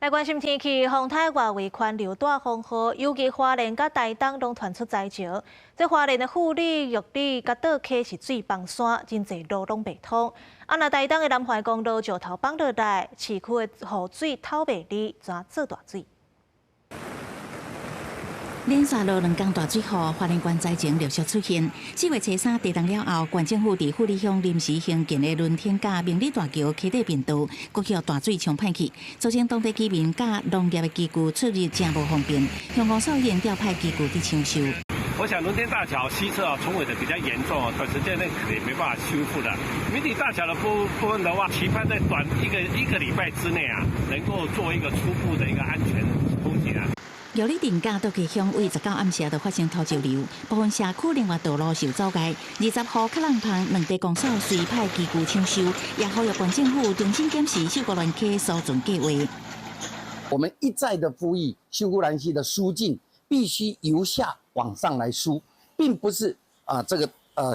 来关心天气，风台外围环流带风雨，尤其花莲甲台东拢传出灾潮。这花莲的富里、玉里、甲岛溪是水崩山，真侪路拢袂通。若台东的南环公路石头崩落来，市区的雨水透袂离，全做大水。 连续落2天大水雨，花莲县灾情陆续出现。4月初3地震了后，县政府伫富里乡临时兴建的轮天甲明理大桥溪底便道，搁遇大水冲歹去，造成当地居民甲农业的机具出入真无方便。乡公所现调派机具伫抢修。我想轮天大桥西侧冲毁的比较严重，短时间内可能没办法修复的。明理大桥的部分的话，期盼在短一个礼拜之内能够做一个初步的一个安全通行玉里镇甲岛溪乡为19暗时就发生土石流，部分社区另外道路受阻碍。20号克浪棚2地公所随派机具抢修，也呼吁县政府重新检视秀姑峦溪疏浚计划。我们一再的呼吁秀姑峦溪的疏浚必须由下往上来疏，并不是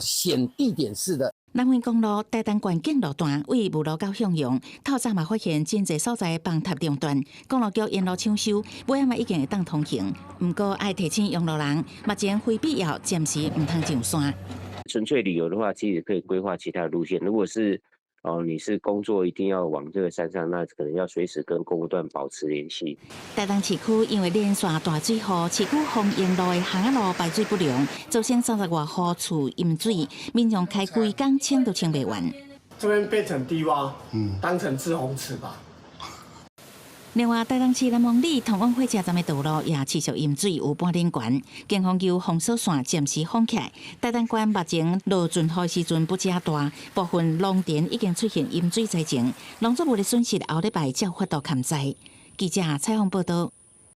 显地点式的。 南环公路台东县境路段为无路到向阳，透早嘛发现真侪所在崩塌中断，公路局沿路抢修，尾仔嘛已经会当通行。不过爱提醒用路人，目前非必要暂时唔通上山。纯粹旅游的话，其实可以规划其他的路线。如果是你是工作一定要往这个山上，那可能要随时跟公路段保持联系。台东市区因为连续大水后，市区丰益路的巷仔路排水不良，造成30外户厝淹水，民众开规工清都清不完。这边变成低洼，当成滞洪池吧。 另外，台东市南丰里通往火车站的道路也持续淹水，有半点悬。警方由封锁线暂时封起来。台东县目前落尽雨时阵不遮大，部分农田已经出现淹水灾情，农作物的损失后礼拜才发到勘灾。记者采访报道。